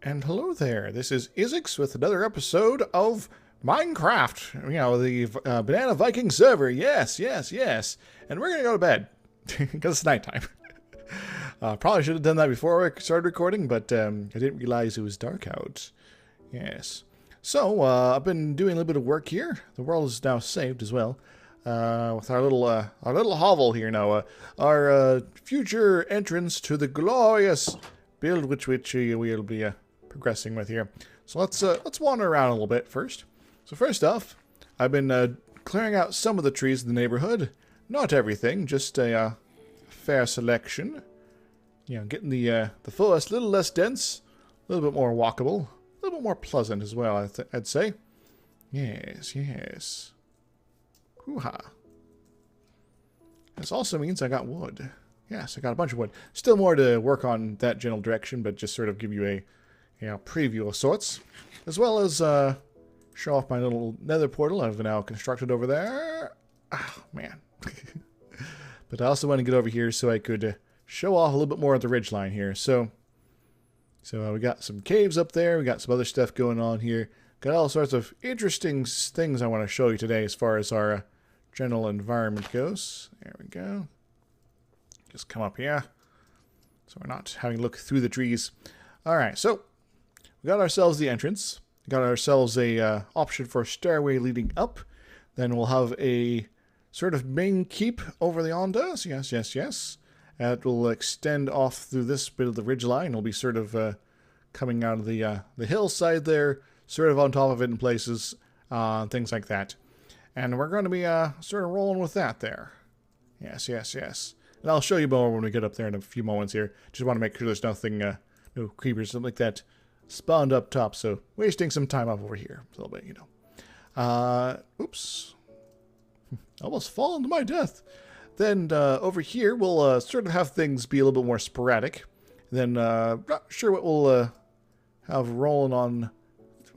And hello there, this is DrIzixs with another episode of Minecraft. You know, the Banana Viking Server. Yes. And we're gonna go to bed, because it's nighttime. Probably should have done that before I started recording, but I didn't realize it was dark out. Yes. So, I've been doing a little bit of work here. The world is now saved as well. With our little hovel here now. Our future entrance to the glorious build which we'll be progressing with here. So let's wander around a little bit first. So first off, I've been clearing out some of the trees in the neighborhood. Not everything, just a fair selection. You know, getting the forest a little less dense, a little bit more walkable, a little bit more pleasant as well, I'd say. Yes. Hoo-ha. This also means I got wood. Yes, I got a bunch of wood. Still more to work on that general direction, but just sort of give you a preview of sorts. As well as show off my little nether portal I've now constructed over there. Oh, man. But I also want to get over here so I could show off a little bit more of the ridgeline here. So we got some caves up there. We got some other stuff going on here. Got all sorts of interesting things I want to show you today as far as our general environment goes. There we go. Just come up here, so we're not having to look through the trees. Alright, so we got ourselves the entrance. We got ourselves a option for a stairway leading up. Then we'll have a sort of main keep over the ondas. Yes. It will extend off through this bit of the ridgeline. It'll be sort of coming out of the hillside there, sort of on top of it in places, things like that. And we're going to be sort of rolling with that there. Yes. And I'll show you more when we get up there in a few moments here. Just want to make sure there's nothing, no creepers, something like that spawned up top. So wasting some time up over here a little bit, you know. Oops. Almost fallen to my death. Then over here, we'll sort of have things be a little bit more sporadic. Then not sure what we'll have rolling on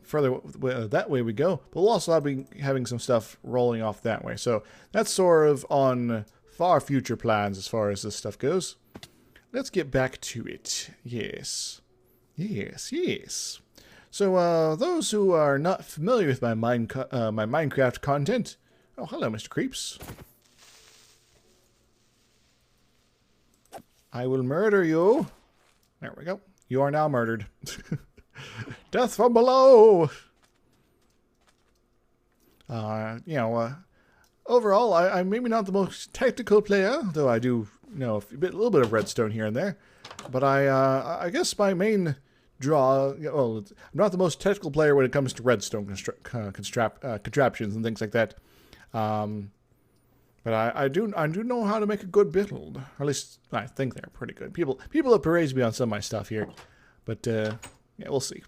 further that way we go. But we'll also be having some stuff rolling off that way. So that's sort of on far future plans as far as this stuff goes. Let's get back to it. Yes. So, those who are not familiar with my Minecraft content... Oh, hello, Mr. Creeps. I will murder you. There we go. You are now murdered. Death from below! Overall, I'm maybe not the most technical player, though I do know a little bit of redstone here and there. But I guess my main draw, I'm not the most technical player when it comes to redstone contraptions and things like that. But I do know how to make a good build, or at least I think they're pretty good. People have praised me on some of my stuff here, but yeah, we'll see.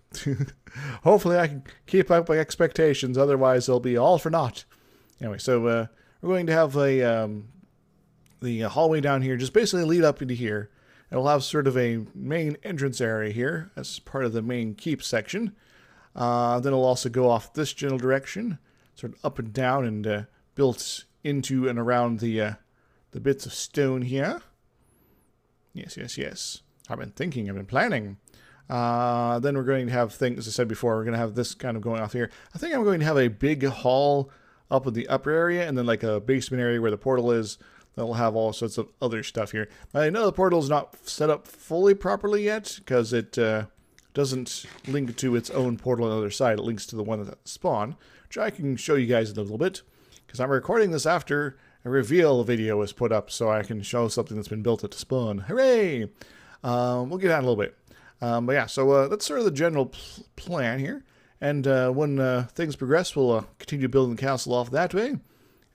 Hopefully, I can keep up my expectations. Otherwise, they'll be all for naught. Anyway, so we're going to have the hallway down here just basically lead up into here. And we'll have sort of a main entrance area here as part of the main keep section. Then it'll also go off this general direction, sort of up and down and built into and around the bits of stone here. Yes. I've been planning. Then we're going to have things, as I said before, we're going to have this kind of going off here. I think I'm going to have a big hall up in the upper area, and then like a basement area where the portal is. That'll have all sorts of other stuff here. I know the portal is not set up fully properly yet, because it doesn't link to its own portal on the other side. It links to the one that spawned, which I can show you guys in a little bit, because I'm recording this after a reveal video was put up, so I can show something that's been built at spawn. Hooray! We'll get on a little bit. But yeah, so that's sort of the general plan here. And when things progress, we'll continue building the castle off that way.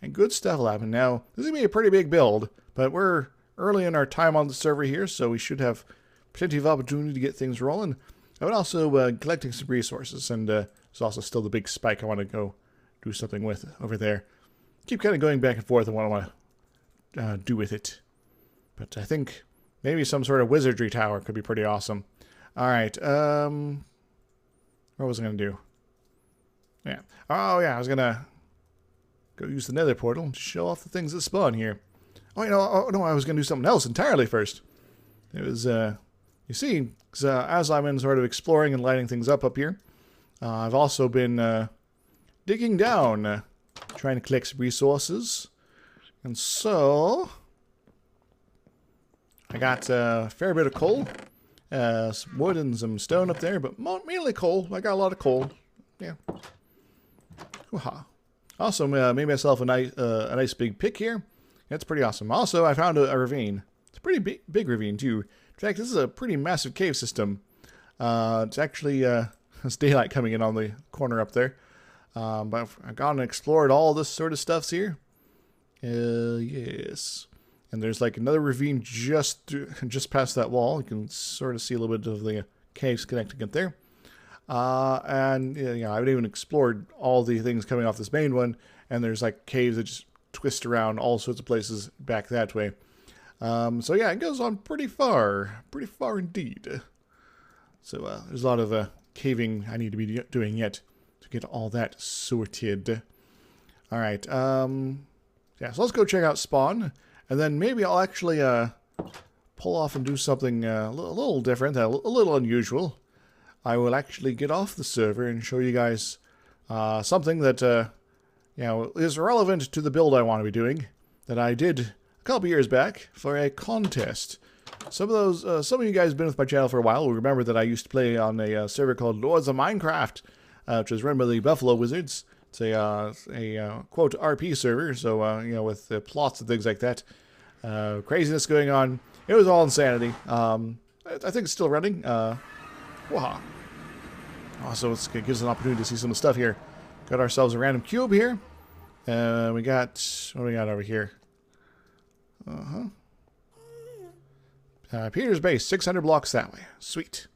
And good stuff will happen. Now, this is going to be a pretty big build, but we're early in our time on the server here, so we should have plenty of opportunity to get things rolling. I'm also collecting some resources, and there's also still the big spike I want to go do something with over there. Keep kind of going back and forth on what I want to do with it. But I think maybe some sort of wizardry tower could be pretty awesome. Alright, what was I going to do? Yeah. Oh, yeah, I was going to go use the nether portal to show off the things that spawn here. Oh, no, I was going to do something else entirely first. It was, you see, as I'm in sort of exploring and lighting things up here, I've also been digging down, trying to collect some resources. And so, I got a fair bit of coal, some wood and some stone up there, but mainly coal. I got a lot of coal. Yeah. Hoo-ha. Also, made myself a nice big pick here. That's pretty awesome. Also, I found a ravine. It's a pretty big ravine, too. In fact, this is a pretty massive cave system. It's actually, it's daylight coming in on the corner up there. But I've gone and explored all this sort of stuffs here. Yes. And there's like another ravine just past that wall. You can sort of see a little bit of the caves connecting it there. And I haven't even explored all the things coming off this main one. And there's like caves that just twist around all sorts of places back that way. So yeah, it goes on pretty far indeed. So there's a lot of caving I need to be doing yet to get all that sorted. All right. Yeah, so let's go check out spawn. And then maybe I'll actually pull off and do something a little different, a little unusual. I will actually get off the server and show you guys something that is relevant to the build I want to be doing, that I did a couple years back for a contest. Some of you guys have been with my channel for a while will remember that I used to play on a server called Lords of Minecraft, which is run by the Buffalo Wizards. It's a quote RP server, so with plots and things like that, craziness going on. It was all insanity. I think it's still running. Wow. Also, it gives us an opportunity to see some of the stuff here. Got ourselves a random cube here. We got, what do we got over here? Peter's base, 600 blocks that way. Sweet.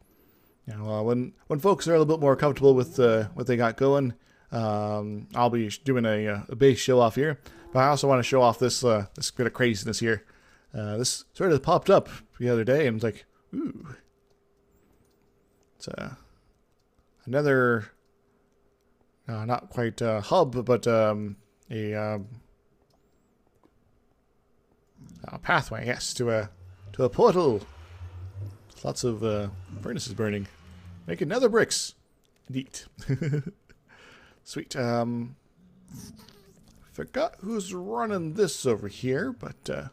When folks are a little bit more comfortable with what they got going, I'll be doing a base show off here. But I also want to show off this this bit of craziness here. This sort of popped up the other day and was like, ooh. It's another, not quite a hub, but a pathway, yes, to a portal. Lots of furnaces burning. Making nether bricks. Neat. Sweet. Forgot who's running this over here, but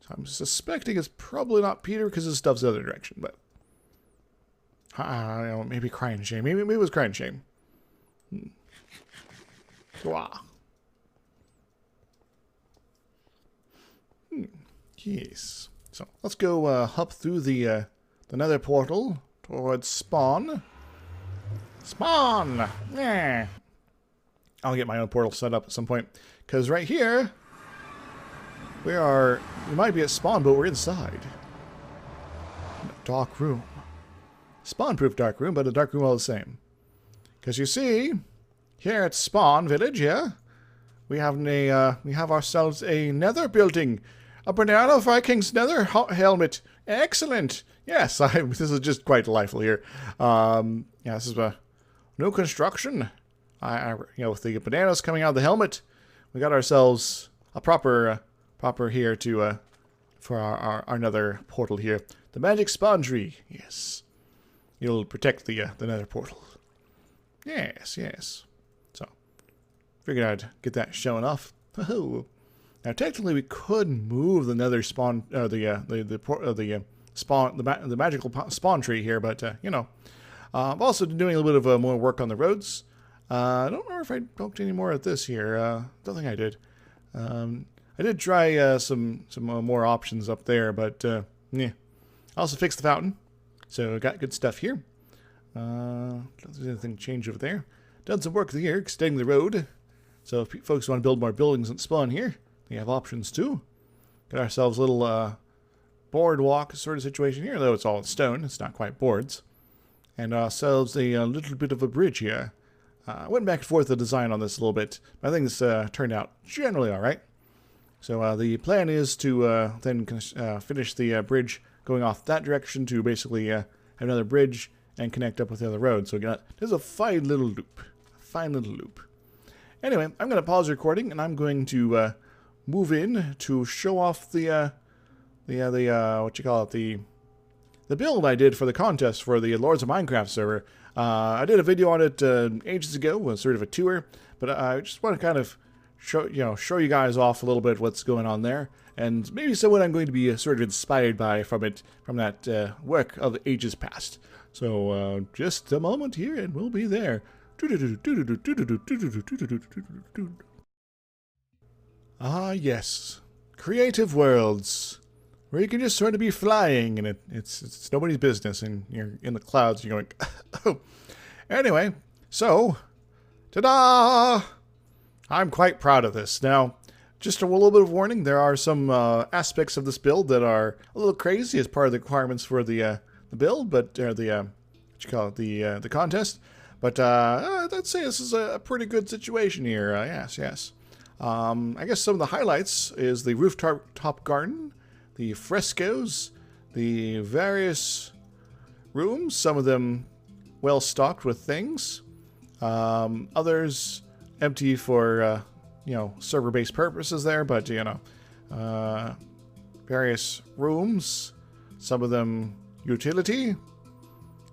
I'm suspecting it's probably not Peter because his stuff's the other direction, but I don't know, maybe Crying Shame. Maybe it was Crying Shame. Wow. Yes. So let's go hop through the nether portal towards spawn. Spawn! Yeah. I'll get my own portal set up at some point. Because right here, we might be at spawn, but we're inside. In a dark room. Spawn-proof dark room, but a dark room all the same. Because you see, here at Spawn Village, here, we have ourselves a nether building. A Banana Viking's nether helmet. Excellent. Yes, this is just quite delightful here. Yeah, this is a new construction. With the bananas coming out of the helmet, we got ourselves a proper here to for our nether portal here. The magic spawn tree. Yes, you'll protect the nether portal. Yes, yes. So figured I'd get that showing off. Oh. Now, technically, we could move the nether spawn, the magical spawn tree here, but I'm also doing a little bit of more work on the roads. I don't remember if I poked any more at this here. Don't think I did. I did try some more options up there, but yeah. I also fixed the fountain, so I got good stuff here. Don't think there's anything changed over there. Done some work here, extending the road. So if folks want to build more buildings and spawn here, we have options too. Got ourselves a little boardwalk sort of situation here, though it's all stone. It's not quite boards. And ourselves a little bit of a bridge here. I went back and forth the design on this a little bit. But I think this turned out generally all right. So the plan is to then finish the bridge going off that direction to basically have another bridge and connect up with the other road. So there's a fine little loop. Anyway, I'm going to pause the recording and I'm going to move in to show off the what you call it, the build I did for the contest for the Lords of Minecraft server. I did a video on it ages ago, was sort of a tour, but I just want to kind of show you guys off a little bit what's going on there, and maybe what I'm going to be sort of inspired by from that work of ages past. So just a moment here, and we'll be there. Ah, yes, creative worlds, where you can just sort of be flying, and it's nobody's business, and you're in the clouds, and you're going, oh. Anyway, so, ta-da! I'm quite proud of this. Now, just a little bit of warning, there are some aspects of this build that are a little crazy as part of the requirements for the build, but the contest. But I'd say this is a pretty good situation here. Yes. I guess some of the highlights is the rooftop garden, the frescoes, the various rooms, some of them well stocked with things, others empty for server-based purposes there, but various rooms, some of them utility,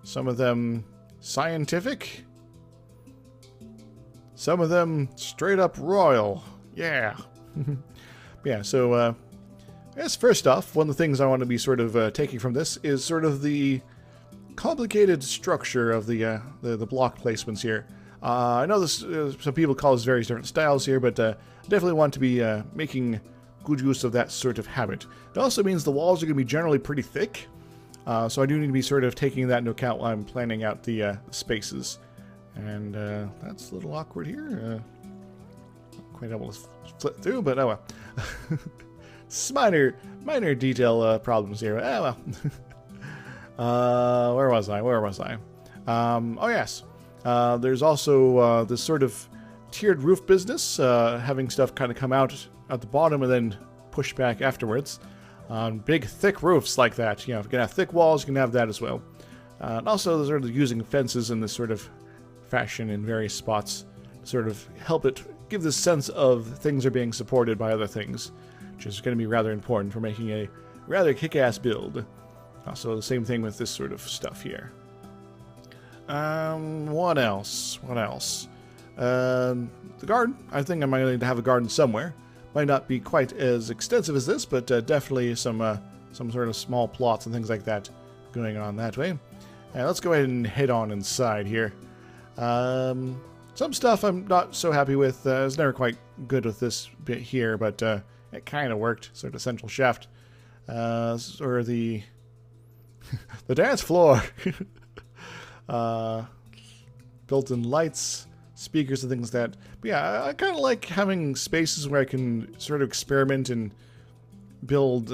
some of them scientific, some of them straight up royal. Yeah. Yeah, so I guess first off, one of the things I want to be sort of taking from this is sort of the complicated structure of the block placements here. I know this some people call this various different styles here, but definitely want to be making good use of that sort of habit. It also means the walls are going to be generally pretty thick, so I do need to be sort of taking that into account while I'm planning out the spaces. And that's a little awkward here. Not quite able to flip through, but oh well. It's minor detail problems here. Oh well. Where was I? Oh yes. There's also this sort of tiered roof business, having stuff kind of come out at the bottom and then push back afterwards. On big, thick roofs like that. If you can have thick walls, you can have that as well. And also, sort of using fences in this sort of fashion in various spots to sort of help it give this sense of things are being supported by other things, which is going to be rather important for making a rather kick-ass build. Also, the same thing with this sort of stuff here. What else? The garden. I think I might need to have a garden somewhere. Might not be quite as extensive as this, but definitely some sort of small plots and things like that going on that way. Let's go ahead and head on inside here. Some stuff I'm not so happy with. I was never quite good with this bit here, but it kind of worked. Sort of central shaft. Or the dance floor. Built-in lights, speakers and things like that. But yeah, I kind of like having spaces where I can sort of experiment and build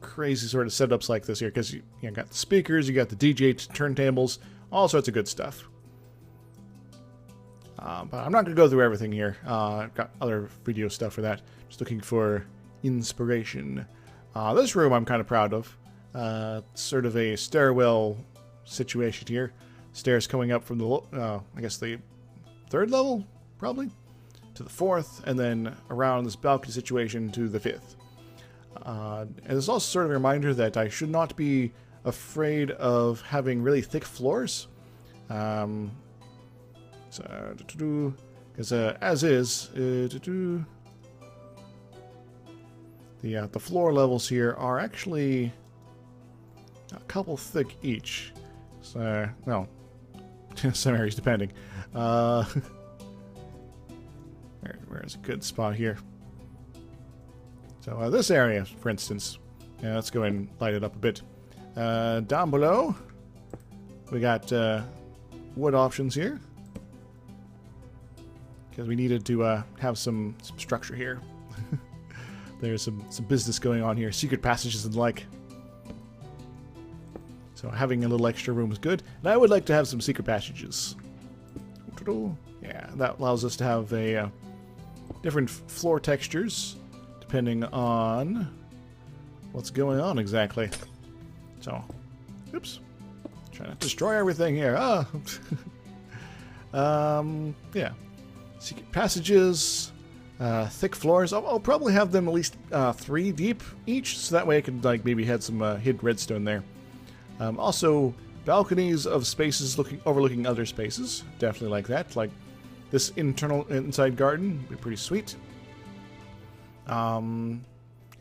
crazy sort of setups like this here, because you got the speakers, you got the DJ turntables, all sorts of good stuff. But I'm not going to go through everything here. I've got other video stuff for that. Just looking for inspiration. This room I'm kind of proud of. Sort of a stairwell situation here. Stairs coming up from the, I guess the 3rd level, probably, to the 4th, and then around this balcony situation to the 5th. And it's also sort of a reminder that I should not be afraid of having really thick floors. Because as is, the floor levels here are actually a couple thick each. So, well, some areas depending. Where's a good spot here? So this area, for instance, let's go ahead and light it up a bit. Down below, we got wood options here, because we needed to have some structure here. There's some business going on here, secret passages and the like. So having a little extra room is good. And I would like to have some secret passages. Yeah, that allows us to have a different floor textures depending on what's going on exactly. So, oops. Trying to destroy everything here. Yeah. Secret passages, thick floors. I'll probably have them at least 3 deep each, so that way I can like maybe have some hidden redstone there. Also, balconies of spaces overlooking other spaces. Definitely like that. Like this inside garden would be pretty sweet. And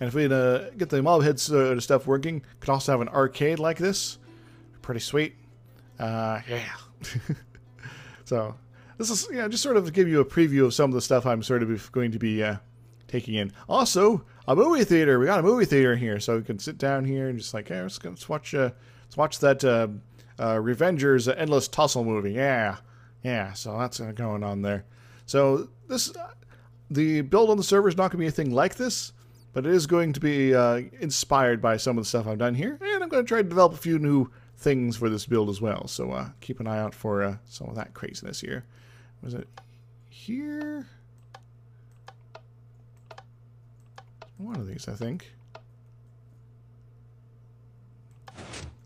if we get the mob head stuff working, could also have an arcade like this. Pretty sweet. Yeah. So this is just sort of to give you a preview of some of the stuff I'm sort of going to be taking in. Also, a movie theater. We got a movie theater here, so we can sit down here and just like, hey, let's watch that Revengers Endless Tussle movie. Yeah. So that's going on there. So the build on the server is not going to be anything like this, but it is going to be inspired by some of the stuff I've done here, and I'm going to try to develop a few new things for this build as well. So keep an eye out for some of that craziness here. Was it here? One of these, I think.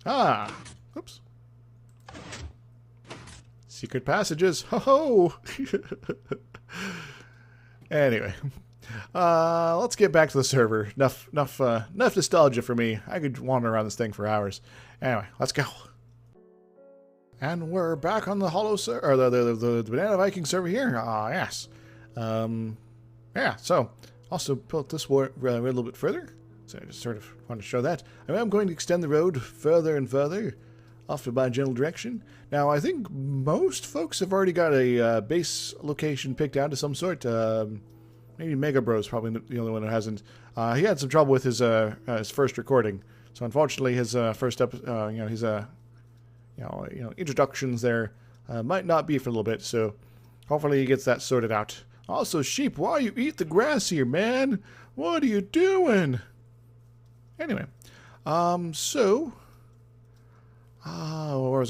Ah! Oops. Secret passages. Ho ho! Anyway, let's get back to the server. Enough nostalgia for me. I could wander around this thing for hours. Anyway, let's go. And we're back on the Hollow server, or the Banana Viking server here. Ah, yes. Yeah. So also built this a little bit further. So I just sort of want to show that. I am going to extend the road further and further off to my general direction. Now, I think most folks have already got a base location picked out of some sort. Maybe Mega Bro's probably the only one who hasn't. He had some trouble with his first recording, so unfortunately his first his introductions there might not be for a little bit. So hopefully he gets that sorted out. Also, sheep, why you eat the grass here, man? What are you doing? Anyway, what was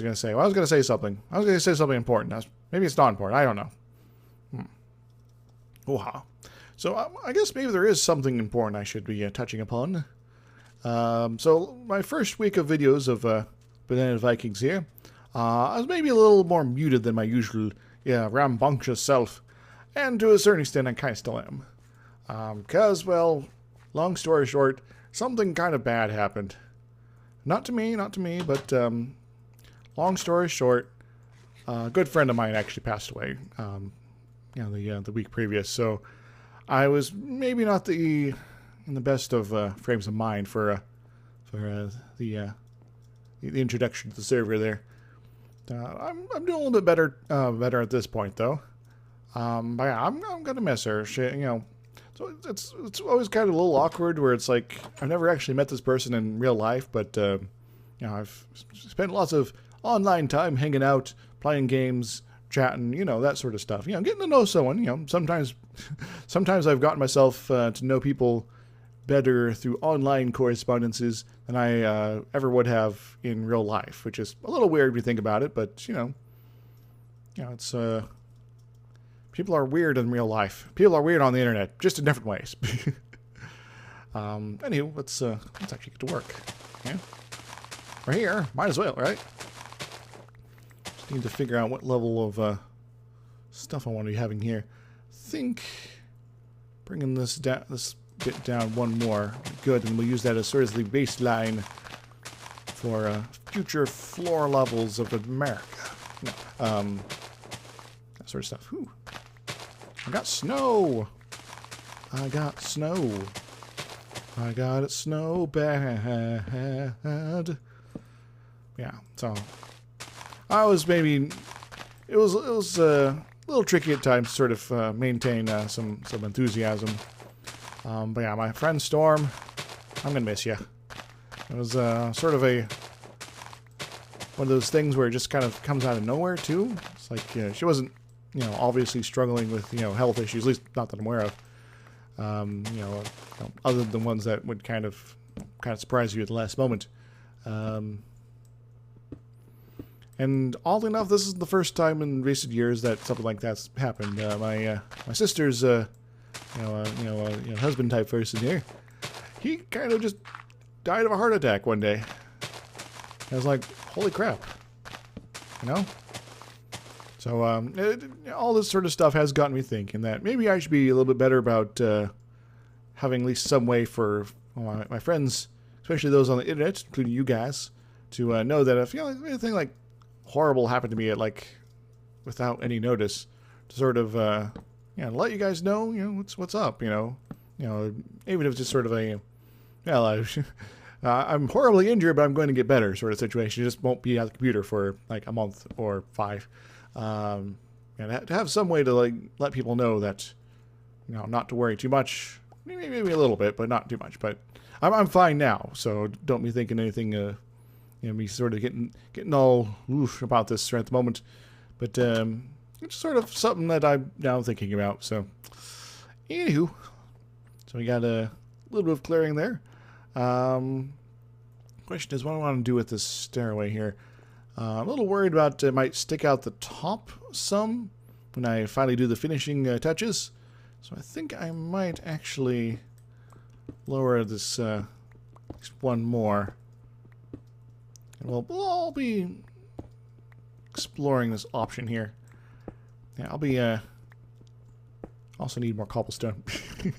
I going to say? Well, I was going to say something. I was going to say something important. Maybe it's not important. I don't know. Wow. So I guess maybe there is something important I should be touching upon. So my first week of videos of Banana Vikings here, I was maybe a little more muted than my usual rambunctious self. And to a certain extent, I kind of still am. Because, well, long story short, something kind of bad happened. Not to me, but long story short, a good friend of mine actually passed away, the week previous. So I was maybe not in the best of frames of mind for the introduction to the server there. I'm doing a little bit better at this point though. But yeah, I'm gonna miss her. So it's always kind of a little awkward where it's like I've never actually met this person in real life, but I've spent lots of online time hanging out, playing games, chatting, that sort of stuff. Getting to know someone. Sometimes I've gotten myself to know people better through online correspondences than I ever would have in real life, which is a little weird if you think about it. But it's people are weird in real life. People are weird on the internet, just in different ways. Anywho, let's actually get to work. Yeah, we're here. Might as well, right? Just need to figure out what level of stuff I want to be having here. I think bringing this bit down one more, good, and we'll use that as sort of the baseline for future floor levels of America. That sort of stuff. Whew. I got snow. I got snow. I got it snow bad. Yeah, so it was a little tricky at times to sort of maintain some enthusiasm. But yeah, my friend Storm, I'm gonna miss you. It was sort of one of those things where it just kind of comes out of nowhere too. It's like she wasn't obviously struggling with, health issues, at least not that I'm aware of. Other than ones that would kind of surprise you at the last moment. And oddly enough, this is the first time in recent years that something like that's happened. My sister's, husband type person here, he kind of just died of a heart attack one day. I was like, holy crap, So, all this sort of stuff has gotten me thinking that maybe I should be a little bit better about having at least some way for my friends, especially those on the internet, including you guys, to know that if anything like horrible happened to me at like without any notice, to sort of let you guys know what's up. Even if it's just sort of a I'm horribly injured, but I'm going to get better sort of situation. You just won't be at the computer for like a month or 5. And to have some way to like let people know that not to worry too much, maybe a little bit, but not too much. But I'm fine now, so don't be thinking anything. Me sort of getting all oof about this right at the moment. But it's sort of something that I'm now thinking about. So, anywho, so we got a little bit of clearing there. Question is, what do I want to do with this stairway here? I'm a little worried about it might stick out the top some when I finally do the finishing touches. So I think I might actually lower this one more. And we'll all be exploring this option here. Yeah, I'll be also need more cobblestone. In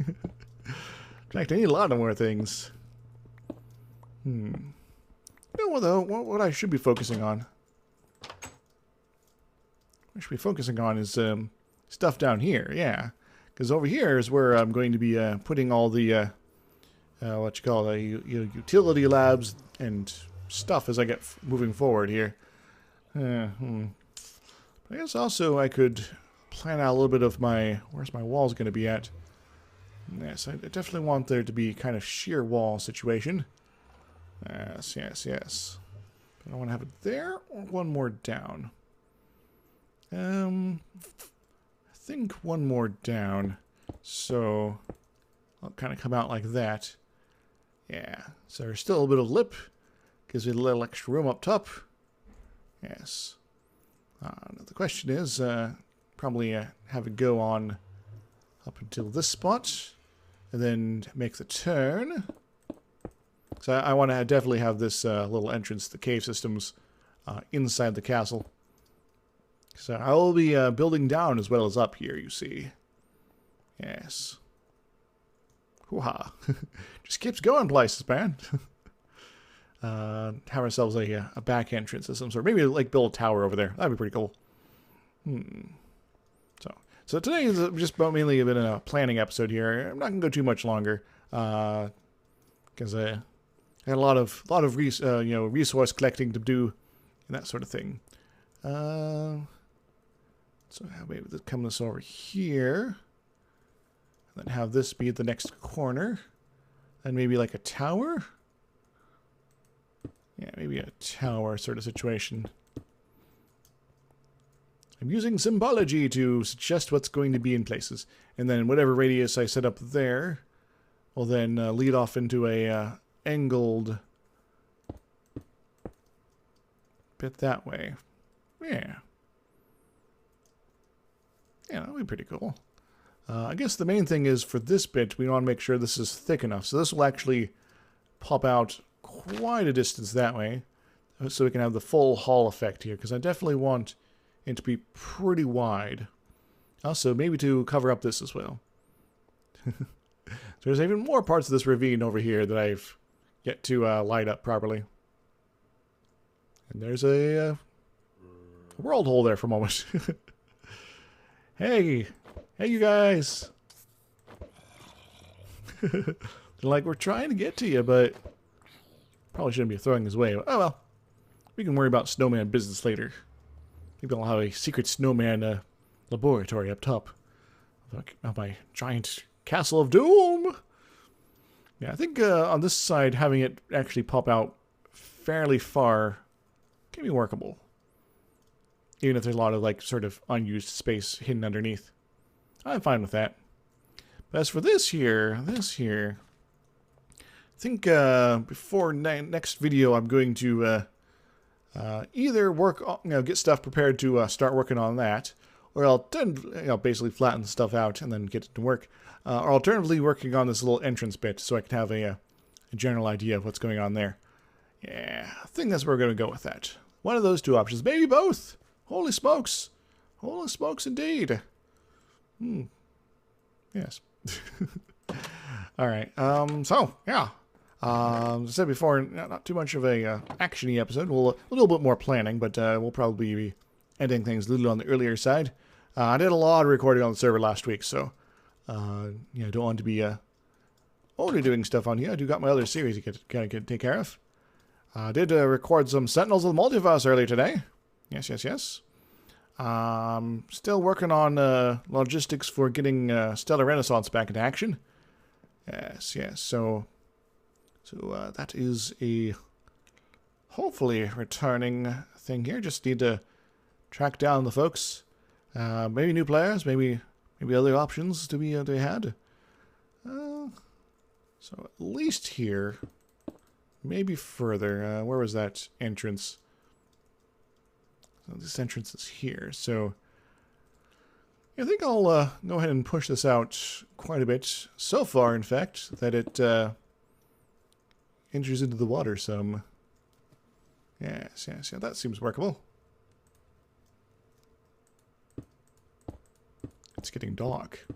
fact, I need a lot of more things. What I should be focusing on? What I should be focusing on is stuff down here, yeah. Because over here is where I'm going to be putting all the utility labs and stuff as I get moving forward here. I guess also I could plan out a little bit of where's my walls going to be at. Yes, I definitely want there to be kind of sheer wall situation. Yes. But I want to have it there or one more down. I think one more down. So I'll kind of come out like that. Yeah. So there's still a bit of lip. Gives me a little extra room up top. Yes. The question is, probably have it go on up until this spot. And then make the turn. So I want to definitely have this little entrance, the cave systems, inside the castle. So I will be building down as well as up here, you see. Yes. Hoo-ha. Just keeps going places, man. Have ourselves a back entrance of some sort. Maybe like build a tower over there. That'd be pretty cool. So today is just mainly been a planning episode here. I'm not going to go too much longer. Because I had a lot of resource collecting to do and that sort of thing. So how maybe come this over here, and then have this be the next corner, and maybe like a tower. Yeah, maybe a tower sort of situation. I'm using symbology to suggest what's going to be in places, and then whatever radius I set up there will then lead off into a angled bit that way. Yeah. Yeah, that'll be pretty cool. I guess the main thing is for this bit, we want to make sure this is thick enough. So this will actually pop out quite a distance that way, so we can have the full hall effect here, because I definitely want it to be pretty wide. Also, maybe to cover up this as well. So there's even more parts of this ravine over here that I've yet to light up properly. And there's a world hole there for a moment. Hey you guys. Like, we're trying to get to you, but probably shouldn't be throwing his way. Oh well, we can worry about snowman business later. Maybe I'll have a secret snowman laboratory up top of my giant castle of doom. Yeah, I think on this side, having it actually pop out fairly far can be workable. Even if there's a lot of, like, sort of unused space hidden underneath. I'm fine with that. But as for this here, I think before next video, I'm going to either work, get stuff prepared to start working on that, or I'll basically flatten the stuff out and then get it to work. Or alternatively, working on this little entrance bit so I can have a general idea of what's going on there. Yeah, I think that's where we're going to go with that. One of those two options. Maybe both. Holy smokes. Holy smokes indeed. Yes. Alright, so, yeah. As I said before, not too much of a action-y episode. We'll a little bit more planning, but we'll probably be ending things a little on the earlier side. I did a lot of recording on the server last week, so yeah, I don't want to be only doing stuff on here. I do got my other series to take care of. I did record some Sentinels of the Multiverse earlier today. Yes, yes, yes. Still working on logistics for getting Stellar Renaissance back into action. Yes, yes. So that is a hopefully returning thing here. Just need to track down the folks. Maybe new players, maybe other options to be had. So at least here, maybe further. Where was that entrance? So this entrance is here. So I think I'll go ahead and push this out quite a bit. So far, in fact, that it enters into the water some. Yes, yes, yeah, that seems workable. It's getting dark.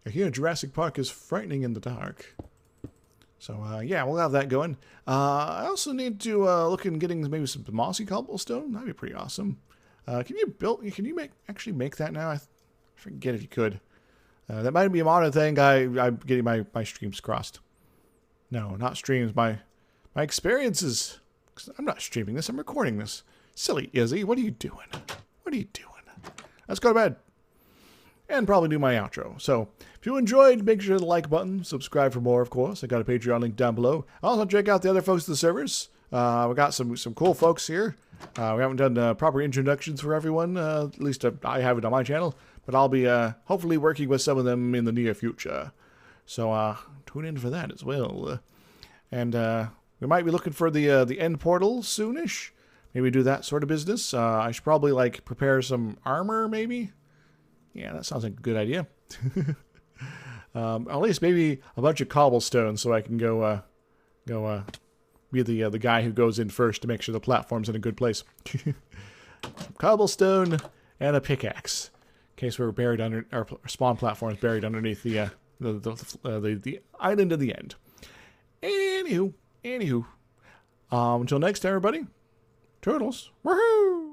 Here, Jurassic Park is frightening in the dark. So, yeah, we'll have that going. I also need to look in getting maybe some mossy cobblestone. That'd be pretty awesome. Can you actually make that now? I forget if you could. That might be a modern thing. I'm getting my streams crossed. No, not streams. My experiences. I'm not streaming this. I'm recording this. Silly Izzy, what are you doing? What are you doing? Let's go to bed. And probably do my outro. So, if you enjoyed, make sure to hit the like button, subscribe for more, of course. I got a Patreon link down below. Also, check out the other folks in the servers. We got some cool folks here. We haven't done proper introductions for everyone, at least I have it on my channel. But I'll be hopefully working with some of them in the near future. So, tune in for that as well. And we might be looking for the end portal soonish. Maybe do that sort of business. I should probably, like, prepare some armor, maybe. Yeah, that sounds like a good idea. At least maybe a bunch of cobblestone so I can go be the guy who goes in first to make sure the platform's in a good place. Cobblestone and a pickaxe, in case we're buried under our spawn platform is buried underneath the island at the end. Anywho, until next time, everybody. Turtles, woohoo!